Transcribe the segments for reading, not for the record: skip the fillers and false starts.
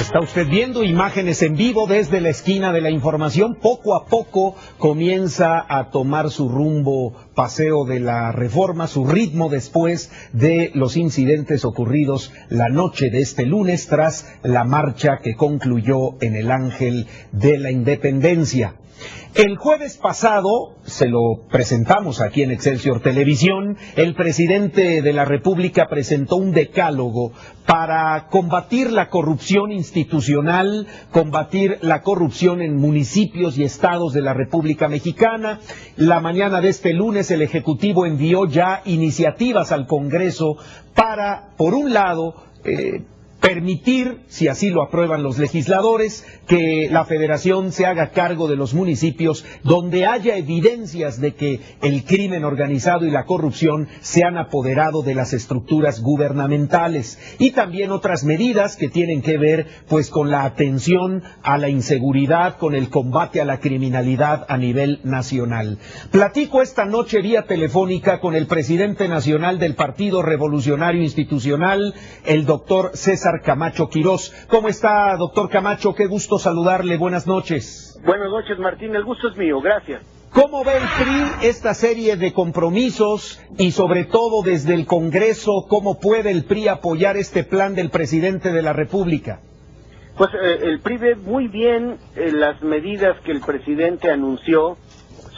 Está usted viendo imágenes en vivo desde la esquina de la información. Poco a poco comienza a tomar su rumbo Paseo de la Reforma, su ritmo después de los incidentes ocurridos la noche de este lunes tras la marcha que concluyó en el Ángel de la Independencia. El jueves pasado, se lo presentamos aquí en Excelsior Televisión, el presidente de la República presentó un decálogo para combatir la corrupción institucional, combatir la corrupción en municipios y estados de la República Mexicana. La mañana de este lunes el Ejecutivo envió ya iniciativas al Congreso para, por un lado, permitir, si así lo aprueban los legisladores, que la Federación se haga cargo de los municipios donde haya evidencias de que el crimen organizado y la corrupción se han apoderado de las estructuras gubernamentales, y también otras medidas que tienen que ver pues con la atención a la inseguridad, con el combate a la criminalidad a nivel nacional. Platico esta noche vía telefónica con el presidente nacional del Partido Revolucionario Institucional, el doctor César Camacho Quirós. ¿Cómo está, doctor Camacho? Qué gusto saludarle. Buenas noches. Buenas noches, Martín. El gusto es mío. Gracias. ¿Cómo ve el PRI esta serie de compromisos y sobre todo desde el Congreso, cómo puede el PRI apoyar este plan del presidente de la República? Pues el PRI ve muy bien las medidas que el presidente anunció.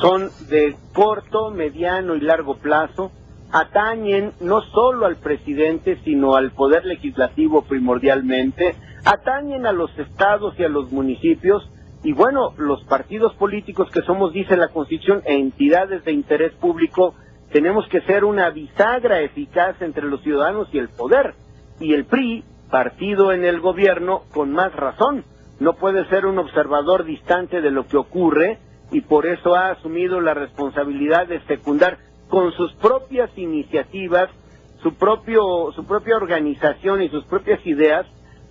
Son de corto, mediano y largo plazo. Atañen no solo al presidente, sino al poder legislativo primordialmente, atañen a los estados y a los municipios, y bueno, los partidos políticos que somos, dice la Constitución, entidades de interés público, tenemos que ser una bisagra eficaz entre los ciudadanos y el poder, y el PRI, partido en el gobierno, con más razón, no puede ser un observador distante de lo que ocurre, y por eso ha asumido la responsabilidad de secundar con sus propias iniciativas, su propia organización y sus propias ideas,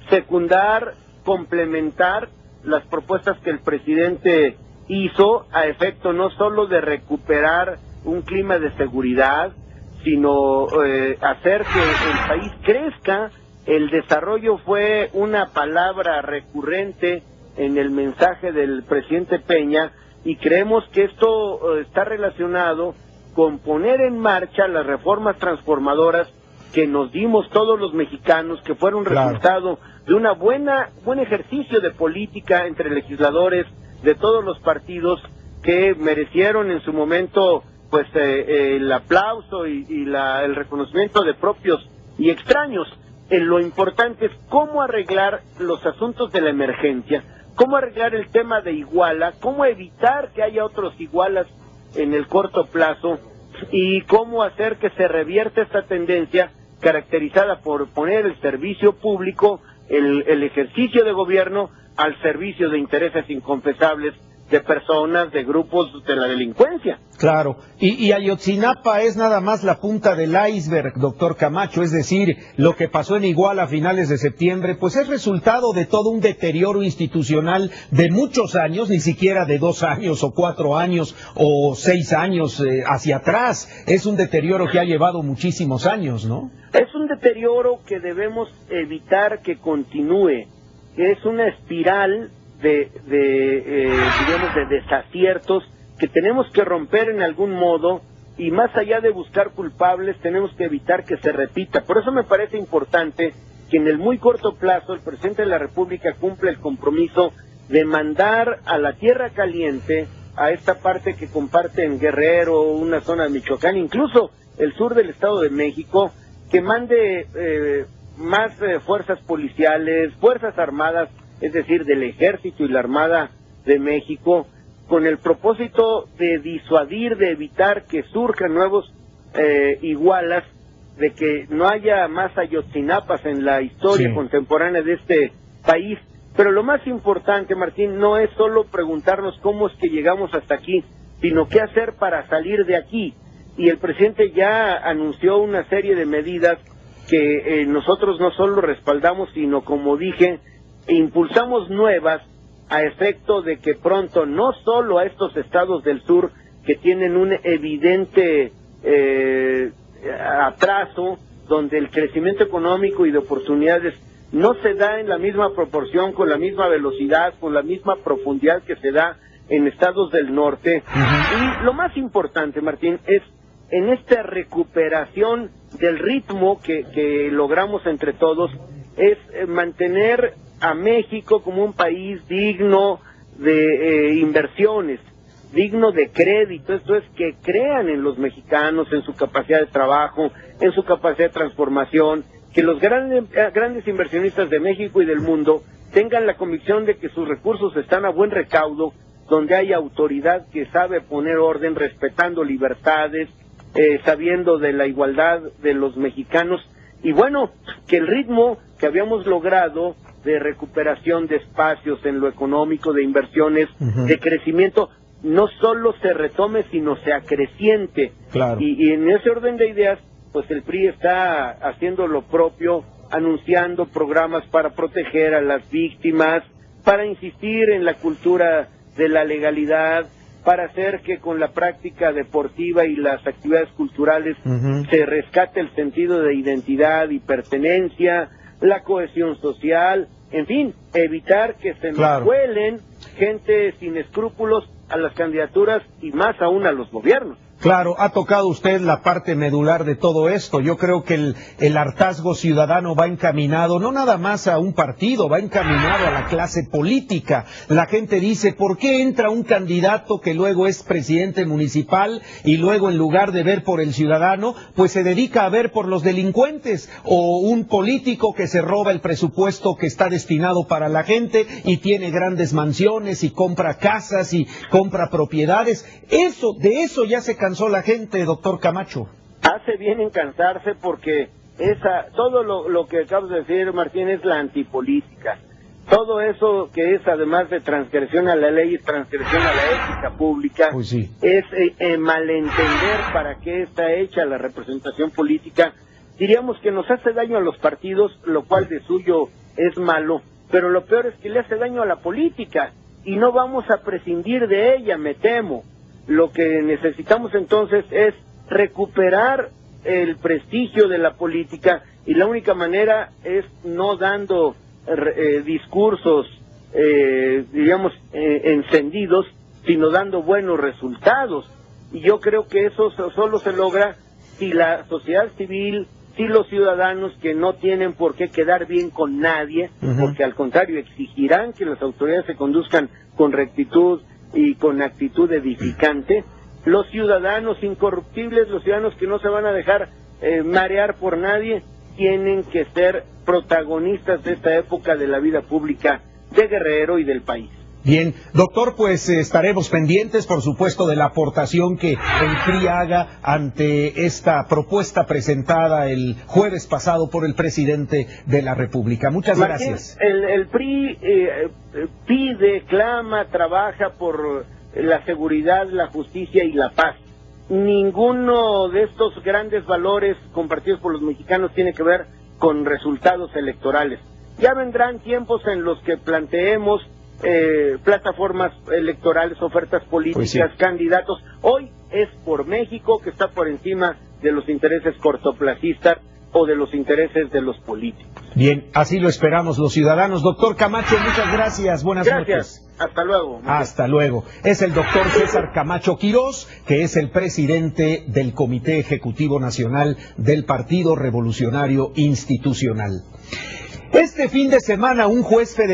secundar, complementar las propuestas que el presidente hizo a efecto no solo de recuperar un clima de seguridad, sino hacer que el país crezca. El desarrollo fue una palabra recurrente en el mensaje del presidente Peña, y creemos que esto está relacionado con poner en marcha las reformas transformadoras que nos dimos todos los mexicanos, que fueron resultado de una buen ejercicio de política entre legisladores de todos los partidos, que merecieron en su momento pues el aplauso y el reconocimiento de propios y extraños. Lo importante es cómo arreglar los asuntos de la emergencia, cómo arreglar el tema de Iguala, cómo evitar que haya otros Igualas en el corto plazo, y cómo hacer que se revierta esta tendencia caracterizada por poner el servicio público, el ejercicio de gobierno al servicio de intereses inconfesables de personas, de grupos de la delincuencia. Claro, y Ayotzinapa es nada más la punta del iceberg, doctor Camacho, es decir, lo que pasó en Iguala a finales de septiembre, pues es resultado de todo un deterioro institucional de muchos años, ni siquiera de 2 años o 4 años o 6 años hacia atrás, es un deterioro que ha llevado muchísimos años, ¿no? Es un deterioro que debemos evitar que continúe, es una espiral digamos, de desaciertos que tenemos que romper en algún modo, y más allá de buscar culpables, tenemos que evitar que se repita. Por eso me parece importante que en el muy corto plazo el presidente de la República cumpla el compromiso de mandar a la tierra caliente, a esta parte que comparten Guerrero, una zona de Michoacán, incluso el sur del Estado de México, que mande más fuerzas policiales, fuerzas armadas, es decir, del Ejército y la Armada de México, con el propósito de disuadir, de evitar que surjan nuevos Igualas, de que no haya más Ayotzinapas en la historia contemporánea de este país. Pero lo más importante, Martín, no es solo preguntarnos cómo es que llegamos hasta aquí, sino qué hacer para salir de aquí. Y el presidente ya anunció una serie de medidas que nosotros no solo respaldamos, sino, como dije, impulsamos nuevas a efecto de que pronto no solo a estos estados del sur que tienen un evidente atraso, donde el crecimiento económico y de oportunidades no se da en la misma proporción, con la misma velocidad, con la misma profundidad que se da en estados del norte. Y lo más importante, Martín, es en esta recuperación del ritmo que logramos entre todos, es mantener a México como un país digno de inversiones, digno de crédito. Esto es, que crean en los mexicanos, en su capacidad de trabajo, en su capacidad de transformación, que los grandes inversionistas de México y del mundo tengan la convicción de que sus recursos están a buen recaudo, donde hay autoridad que sabe poner orden, respetando libertades, sabiendo de la igualdad de los mexicanos, y bueno, que el ritmo que habíamos logrado de recuperación de espacios en lo económico, de inversiones, de crecimiento, no solo se retome, sino se acreciente. Claro. Y en ese orden de ideas, pues el PRI está haciendo lo propio, anunciando programas para proteger a las víctimas, para insistir en la cultura de la legalidad, para hacer que con la práctica deportiva y las actividades culturales se rescate el sentido de identidad y pertenencia, la cohesión social, en fin, evitar que se nos cuelen gente sin escrúpulos a las candidaturas y más aún a los gobiernos. Claro, ha tocado usted la parte medular de todo esto. Yo creo que el hartazgo ciudadano va encaminado no nada más a un partido, va encaminado a la clase política. La gente dice, ¿por qué entra un candidato que luego es presidente municipal y luego en lugar de ver por el ciudadano, pues se dedica a ver por los delincuentes? O un político que se roba el presupuesto que está destinado para la gente y tiene grandes mansiones y compra casas y compra propiedades. De eso ya se cansó la gente, doctor Camacho. Hace bien en cansarse, porque todo lo que acabas de decir, Martín, es la antipolítica. Todo eso que es, además de transgresión a la ley, transgresión a la ética pública, pues sí, es malentender para qué está hecha la representación política. Diríamos que nos hace daño a los partidos, lo cual de suyo es malo, pero lo peor es que le hace daño a la política, y no vamos a prescindir de ella, me temo. Lo que necesitamos entonces es recuperar el prestigio de la política, y la única manera es no dando discursos, digamos, encendidos, sino dando buenos resultados. Y yo creo que eso solo se logra si la sociedad civil, si los ciudadanos, que no tienen por qué quedar bien con nadie, porque al contrario exigirán que las autoridades se conduzcan con rectitud y con actitud edificante, los ciudadanos incorruptibles, los ciudadanos que no se van a dejar marear por nadie, tienen que ser protagonistas de esta época de la vida pública de Guerrero y del país. Bien, doctor, pues estaremos pendientes, por supuesto, de la aportación que el PRI haga ante esta propuesta presentada el jueves pasado por el presidente de la República. Muchas gracias. El PRI pide, clama, trabaja por la seguridad, la justicia y la paz. Ninguno de estos grandes valores compartidos por los mexicanos tiene que ver con resultados electorales. Ya vendrán tiempos en los que planteemos plataformas electorales, ofertas políticas, pues sí, candidatos. Hoy es por México, que está por encima de los intereses cortoplacistas o de los intereses de los políticos. Bien, así lo esperamos los ciudadanos. Doctor Camacho, muchas gracias. Buenas noches. Hasta luego. Hasta luego. Es el doctor César Camacho Quirós, que es el presidente del Comité Ejecutivo Nacional del Partido Revolucionario Institucional. Este fin de semana, un juez federal